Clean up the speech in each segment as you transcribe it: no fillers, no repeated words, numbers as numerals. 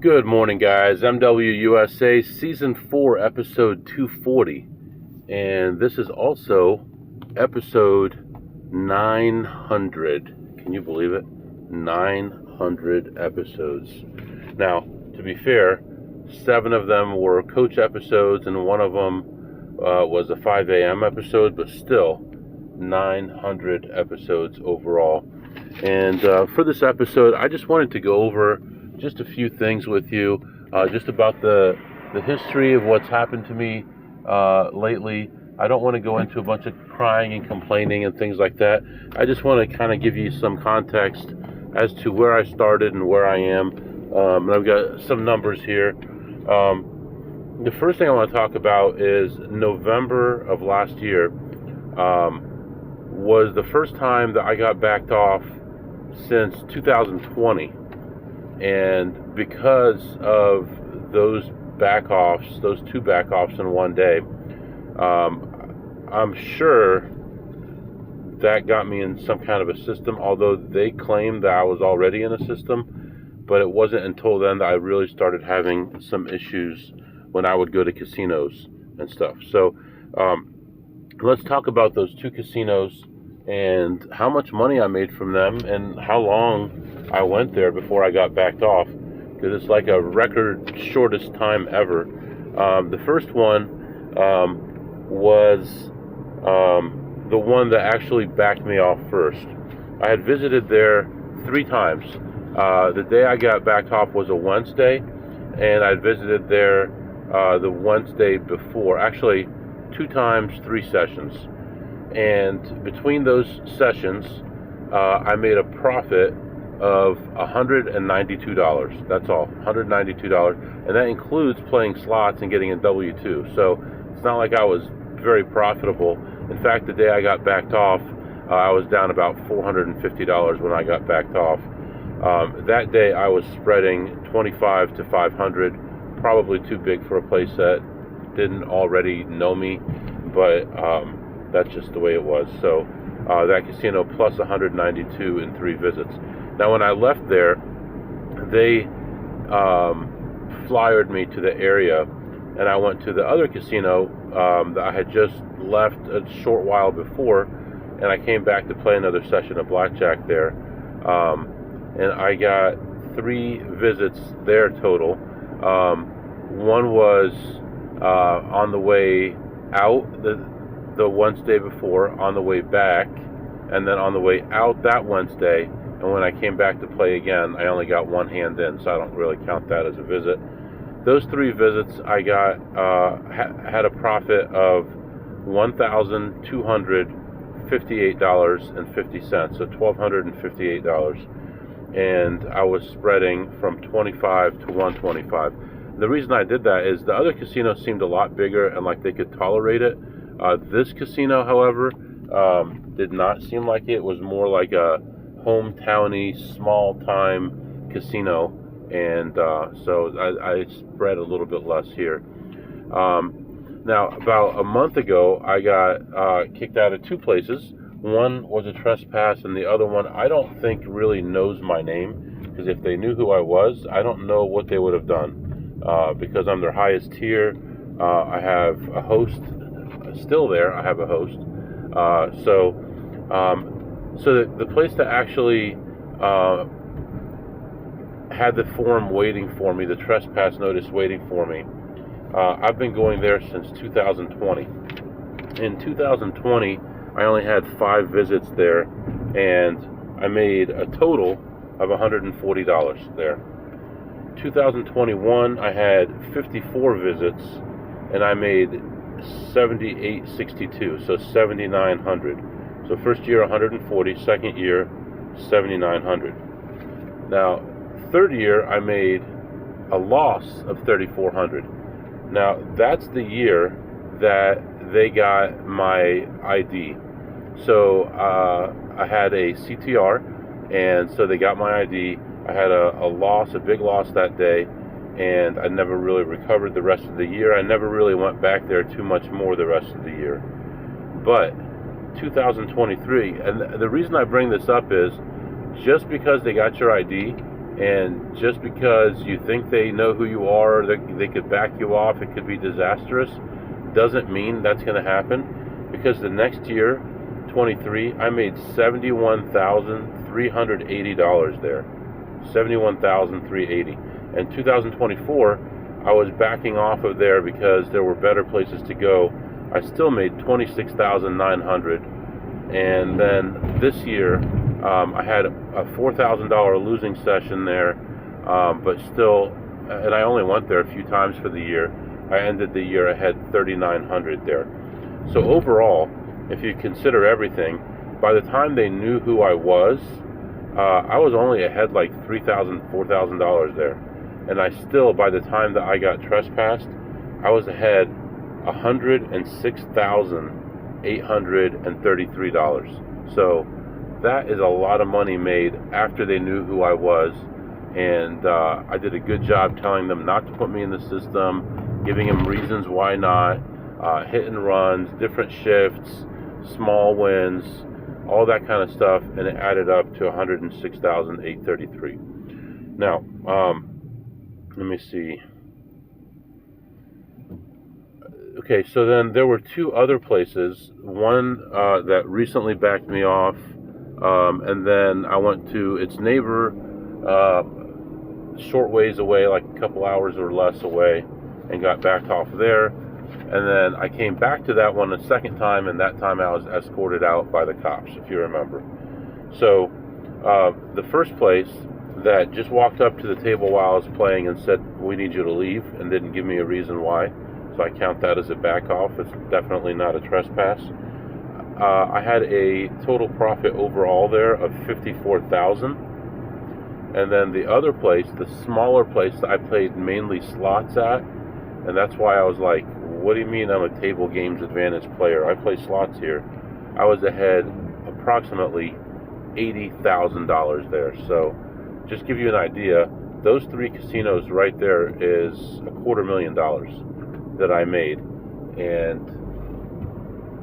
Good morning, guys. MWUSA Season 4, Episode 240. And this is also Episode 900. Can you believe it? 900 episodes. Now, to be fair, 7 of them were coach episodes, and one of them was a 5 a.m. episode, but still 900 episodes overall. And for this episode, I just wanted to go over just a few things with you, just about the history of what's happened to me lately. I don't want to go into a bunch of crying and complaining and things like that. I just want to kind of give you some context as to where I started and where I am. And I've got some numbers here. The first thing I want to talk about is November of last year was the first time that I got backed off since 2020. And because of those backoffs, those 2 backoffs in one day, I'm sure that got me in some kind of a system, although they claimed that I was already in a system. But it wasn't until then that I really started having some issues when I would go to casinos and stuff. So let's talk about those 2 casinos and how much money I made from them and how long I went there before I got backed off, because it's like a record shortest time ever. The first one was the one that actually backed me off first. I had visited there 3 times. The day I got backed off was a Wednesday, and I visited there the Wednesday before. Actually, 2 times, 3 sessions. And between those sessions, I made a profit of $192. That's all, $192, and that includes playing slots and getting a W-2. So it's not like I was very profitable. In fact, the day I got backed off, I was down about $450 when I got backed off. That day I was spreading 25 to 500, probably too big for a place that didn't already know me, but that's just the way it was. So that casino plus 192 in 3 visits. Now, when I left there, they flyered me to the area, and I went to the other casino that I had just left a short while before, and I came back to play another session of Blackjack there. And I got 3 visits there total. One was on the way out the Wednesday before, on the way back, and then on the way out that Wednesday. And when I came back to play again, I only got 1 hand in, so I don't really count that as a visit. Those 3 visits, I got had a profit of $1,258.50, so $1,258, and I was spreading from 25 to 125. The reason I did that is the other casino seemed a lot bigger and like they could tolerate it. This casino, however, did not seem like it. It was more like a hometowny, small-time casino, and so I spread a little bit less here. Now, about a month ago, I got kicked out of 2 places. One was a trespass, and the other one I don't think really knows my name, because if they knew who I was, I don't know what they would have done, because I'm their highest tier. I have a host still there. I have a host. So the place that actually had the form waiting for me, the trespass notice waiting for me, I've been going there since 2020. In 2020, I only had 5 visits there, and I made a total of $140 there. 2021, I had 54 visits, and I made $78.62, so $7,900. So first year 140, second year 7,900. Now, third year I made a loss of 3,400. Now that's the year that they got my ID. So I had a CTR, and so they got my ID. I had a loss, a big loss that day, and I never really recovered the rest of the year. I never really went back there too much more the rest of the year. But 2023, and the reason I bring this up is just because they got your ID And just because you think they know who you are, they could back you off, it could be disastrous, doesn't mean that's going to happen. Because the next year, 23, I made $71,380 there. $71,380. And 2024, I was backing off of there because there were better places to go. I still made $26,900. And then this year, I had a $4,000 losing session there, but still, and I only went there a few times for the year. I ended the year ahead $3,900 there. So overall, if you consider everything, by the time they knew who I was only ahead like $3,000, $4,000 there. And I still, by the time that I got trespassed, I was ahead $106,833. So that is a lot of money made after they knew who I was. And I did a good job telling them not to put me in the system, giving them reasons why not, hit and runs, different shifts, small wins, all that kind of stuff, and it added up to $106,833. Now, let me see. Okay, so then there were two other places. One that recently backed me off, and then I went to its neighbor, short ways away, like a couple hours or less away, and got backed off there. And then I came back to that one a second time, and that time I was escorted out by the cops, if you remember. So the first place that just walked up to the table while I was playing and said, "We need you to leave," and didn't give me a reason why. So I count that as a back off. It's definitely not a trespass. I had a total profit overall there of $54,000. And then the other place, the smaller place, I played mainly slots at. And that's why I was like, what do you mean I'm a table games advantage player? I play slots here. I was ahead approximately $80,000 there. So just give you an idea, those three casinos right there is $250,000 that I made. And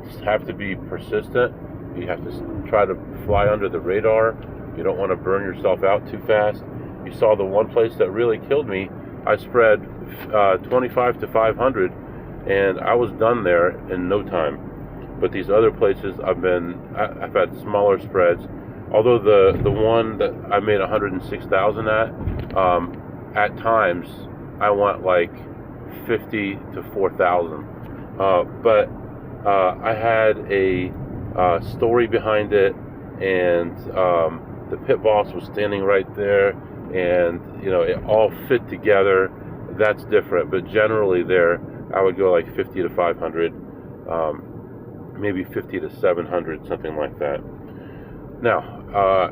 you have to be persistent. You have to try to fly under the radar. You don't want to burn yourself out too fast. You saw the one place that really killed me. I spread 25 to 500, and I was done there in no time. But these other places, I've had smaller spreads. Although the one that I made 106,000 at times I went like 50 to 4,000. But I had a story behind it, and the pit boss was standing right there, and it all fit together. That's different, but generally there I would go like 50 to 500, maybe 50 to 700, something like that. Now,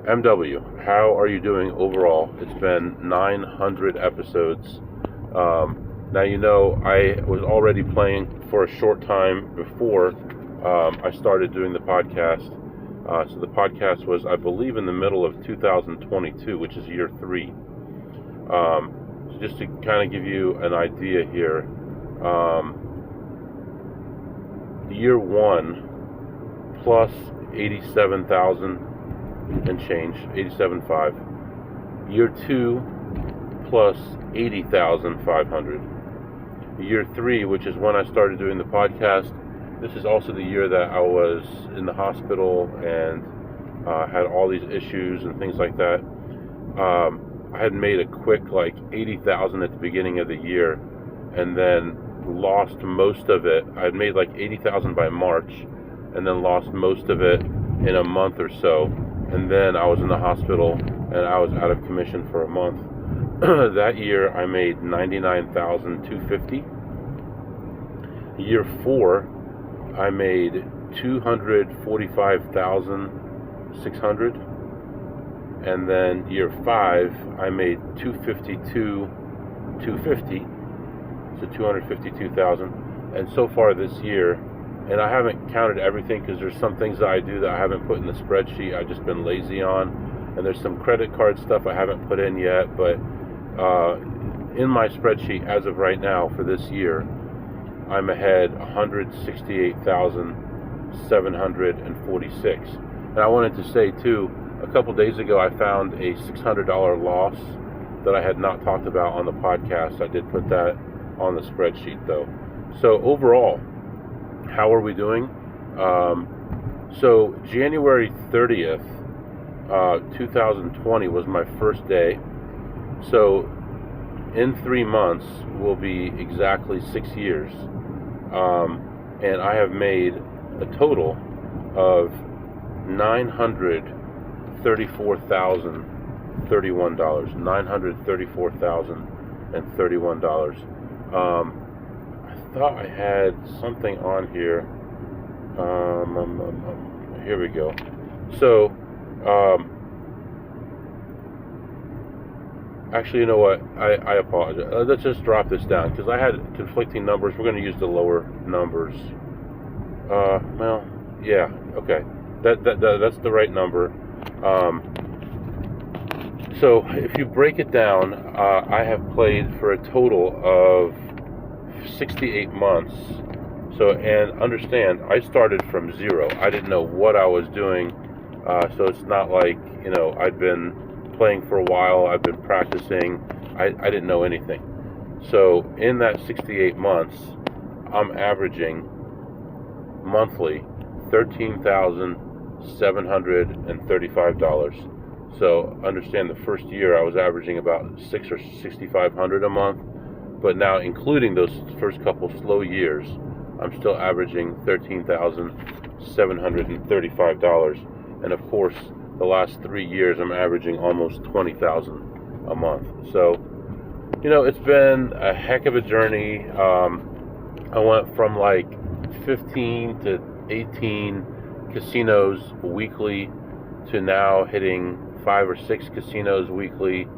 MW, how are you doing overall? It's been 900 episodes. Now, I was already playing for a short time before I started doing the podcast. So the podcast was, I believe, in the middle of 2022, which is year 3. So just to kind of give you an idea here, year 1 plus 87,000 and change, 87.5. Year 2 plus 80,500. Year 3, which is when I started doing the podcast, this is also the year that I was in the hospital and had all these issues and things like that. I had made a quick like 80,000 at the beginning of the year, and then lost most of it. I had made like 80,000 by March, and then lost most of it in a month or so. And then I was in the hospital, and I was out of commission for a month. That year I made 99,250. Year 4 I made 245,600. And then year 5 I made 252,250. So 252,000. And so far this year, and I haven't counted everything because there's some things that I do that I haven't put in the spreadsheet. I've just been lazy on. And there's some credit card stuff I haven't put in yet, but in my spreadsheet as of right now for this year, I'm ahead 168,746. And I wanted to say too, a couple days ago I found a $600 loss that I had not talked about on the podcast. I did put that on the spreadsheet though. So overall, how are we doing? So January 30th, 2020 was my first day. So in 3 months will be exactly 6 years. And I have made a total of $934,031. $934,031. I thought I had something on here. Here we go. So, actually, you know what? I apologize. Let's just drop this down because I had conflicting numbers. We're going to use the lower numbers. Well, yeah, okay. That's the right number. So if you break it down, I have played for a total of 68 months. So, and understand, I started from zero. I didn't know what I was doing. So it's not like, I'd been playing for a while. I've been practicing. I didn't know anything. So in that 68 months, I'm averaging monthly $13,735. So understand, the first year I was averaging about $600 or $6,500 a month, but now including those first couple slow years, I'm still averaging $13,735. And of course, the last 3 years I'm averaging almost $20,000 a month. So, it's been a heck of a journey. I went from like 15 to 18 casinos weekly to now hitting 5 or 6 casinos weekly.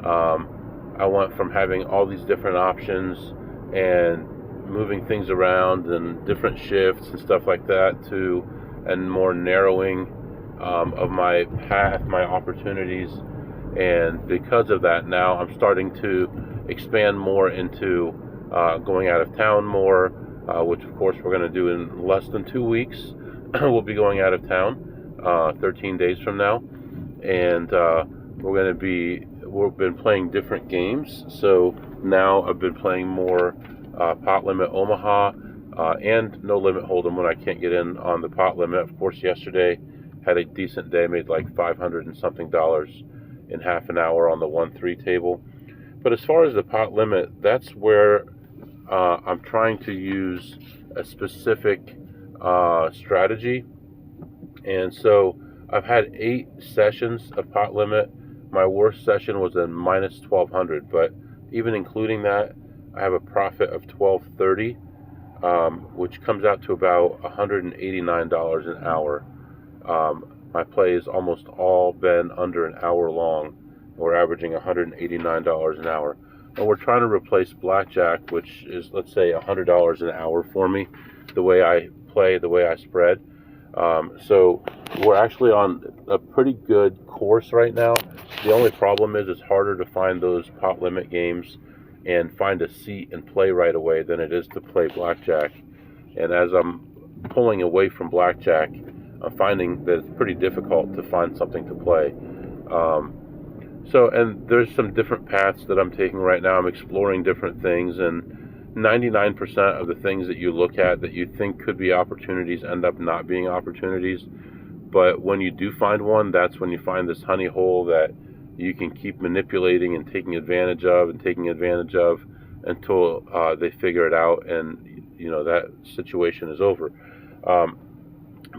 I went from having all these different options and moving things around and different shifts and stuff like that to and more narrowing of my path, my opportunities. And because of that, now I'm starting to expand more into going out of town more, which of course we're going to do in less than 2 weeks. We'll be going out of town 13 days from now, and we've been playing different games. So now I've been playing more pot limit Omaha and no limit Hold'em when I can't get in on the pot limit. Of course, yesterday had a decent day, made like $500 and something in half an hour on the 1-3 table. But as far as the pot limit, that's where I'm trying to use a specific strategy. And so I've had 8 sessions of pot limit. My worst session was a minus 1,200, but even including that, I have a profit of $1,230, which comes out to about $189 an hour. My play has almost all been under an hour long. We're averaging $189 an hour. And we're trying to replace Blackjack, which is, let's say, $100 an hour for me, the way I play, the way I spread. So we're actually on a pretty good course right now. The only problem is it's harder to find those pot limit games and find a seat and play right away than it is to play Blackjack. And as I'm pulling away from Blackjack, I'm finding that it's pretty difficult to find something to play. And there's some different paths that I'm taking right now. I'm exploring different things, and 99% of the things that you look at that you think could be opportunities end up not being opportunities. But when you do find one, that's when you find this honey hole that you can keep manipulating and taking advantage of until they figure it out, and that situation is over.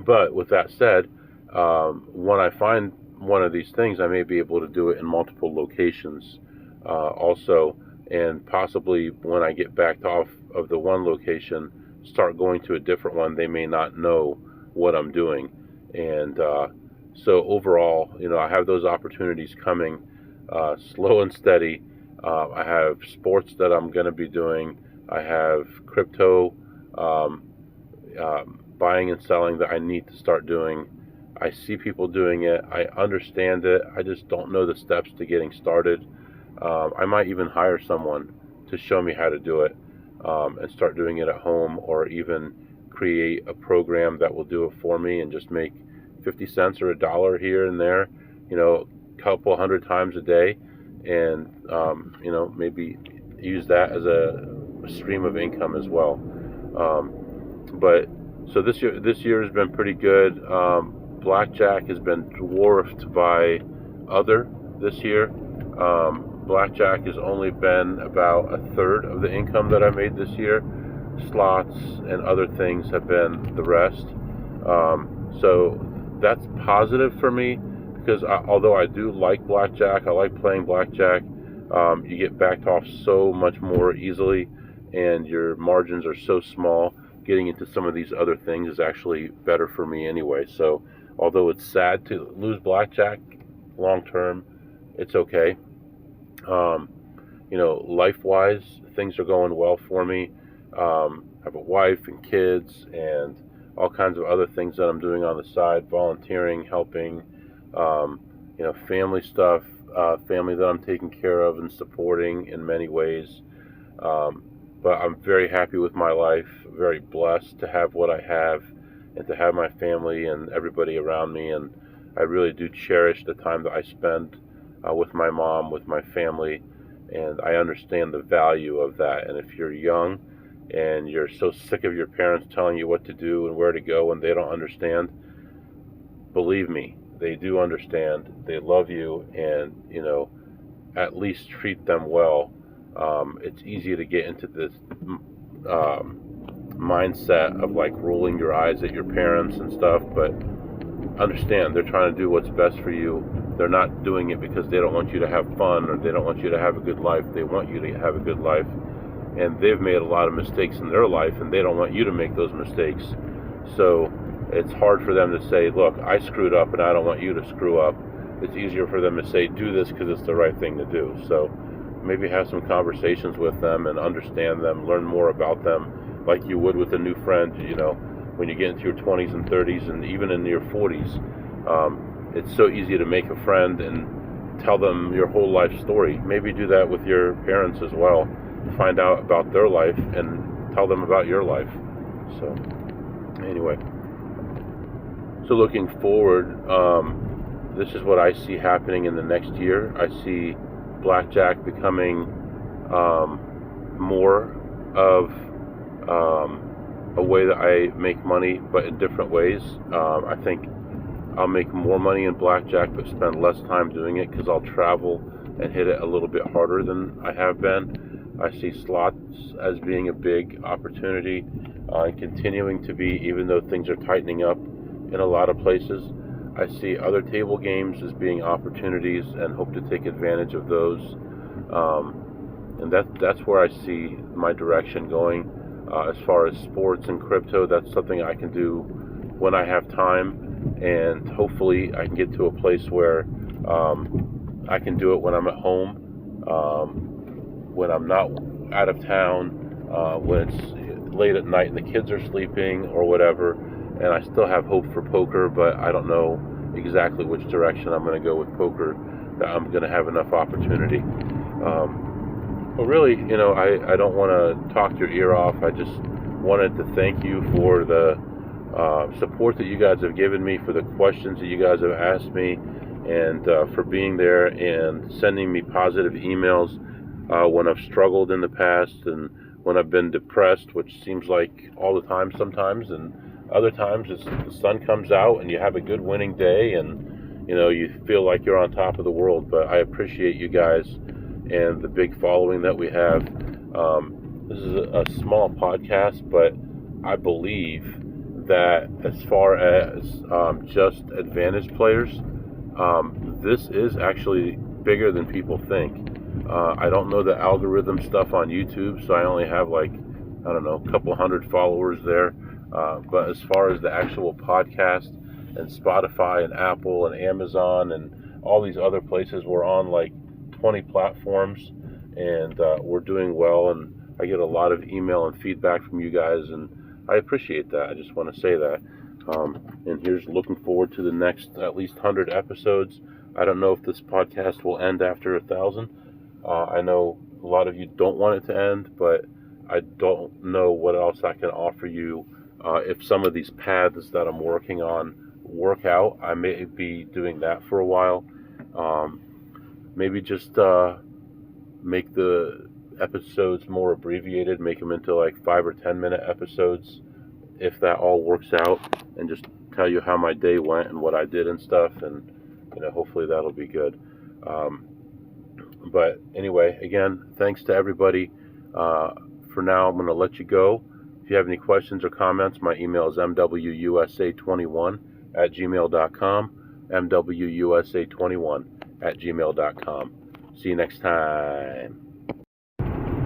But with that said, when I find one of these things, I may be able to do it in multiple locations also, and possibly when I get backed off of the one location, start going to a different one. They may not know what I'm doing. And so overall, I have those opportunities coming slow and steady. I have sports that I'm going to be doing. I have crypto buying and selling that I need to start doing. I see people doing it. I understand it. I just don't know the steps to getting started. I might even hire someone to show me how to do it and start doing it at home, or even create a program that will do it for me and just make 50 cents or $1 here and there, a couple hundred times a day, and maybe use that as a stream of income as well. But so this year has been pretty good. Blackjack has been dwarfed by other this year. Blackjack has only been about a third of the income that I made this year. Slots and other things have been the rest. So that's positive for me, because although I do like blackjack, I like playing blackjack, you get backed off so much more easily, and your margins are so small. Getting into some of these other things is actually better for me anyway. So although it's sad to lose blackjack long term, it's okay. Life-wise, things are going well for me. I have a wife and kids and all kinds of other things that I'm doing on the side, volunteering, helping, family stuff, family that I'm taking care of and supporting in many ways. But I'm very happy with my life, very blessed to have what I have and to have my family and everybody around me. And I really do cherish the time that I spend with my mom, with my family, and I understand the value of that. And if you're young and you're so sick of your parents telling you what to do and where to go and they don't understand, believe me, they do understand. They love you, and at least treat them well. It's easy to get into this mindset of like rolling your eyes at your parents and stuff, but understand they're trying to do what's best for you. They're not doing it because they don't want you to have fun or they don't want you to have a good life. They want you to have a good life, and they've made a lot of mistakes in their life, and they don't want you to make those mistakes. So it's hard for them to say, look, I screwed up and I don't want you to screw up. It's easier for them to say, do this because it's the right thing to do. So maybe have some conversations with them and understand them, learn more about them like you would with a new friend. When you get into your 20s and 30s and even in your 40s, it's so easy to make a friend and tell them your whole life story. Maybe do that with your parents as well. Find out about their life and tell them about your life. So anyway, so looking forward, this is what I see happening in the next year. I see blackjack becoming more of a way that I make money, but in different ways. I think I'll make more money in blackjack, but spend less time doing it because I'll travel and hit it a little bit harder than I have been. I see slots as being a big opportunity and continuing to be, even though things are tightening up in a lot of places. I see other table games as being opportunities and hope to take advantage of those. And that's where I see my direction going. As far as sports and crypto, that's something I can do when I have time, and hopefully I can get to a place where I can do it when I'm at home, when I'm not out of town, when it's late at night and the kids are sleeping or whatever. And I still have hope for poker, but I don't know exactly which direction I'm going to go with poker, that I'm going to have enough opportunity. But really, I don't want to talk your ear off. I just wanted to thank you for the support that you guys have given me, for the questions that you guys have asked me, and for being there and sending me positive emails when I've struggled in the past and when I've been depressed, which seems like all the time sometimes, and other times the sun comes out and you have a good winning day and you feel like you're on top of the world. But I appreciate you guys and the big following that we have. This is a small podcast, but I believe that as far as just advantage players, this is actually bigger than people think. I don't know the algorithm stuff on YouTube, so I only have a couple hundred followers there. But as far as the actual podcast and Spotify and Apple and Amazon and all these other places, we're on 20 platforms, and we're doing well, and I get a lot of email and feedback from you guys, and I appreciate that. I just want to say that. And here's looking forward to the next at least 100 episodes. I don't know if this podcast will end after 1,000. I know a lot of you don't want it to end, but I don't know what else I can offer you. If some of these paths that I'm working on work out, I may be doing that for a while. maybe just make the episodes more abbreviated, make them into like 5 or 10 minute episodes, if that all works out, and just tell you how my day went and what I did and stuff, and hopefully that'll be good. But anyway, again, thanks to everybody. For now, I'm going to let you go. If you have any questions or comments, my email is mwusa21@gmail.com, mwusa21@gmail.com. See you next time.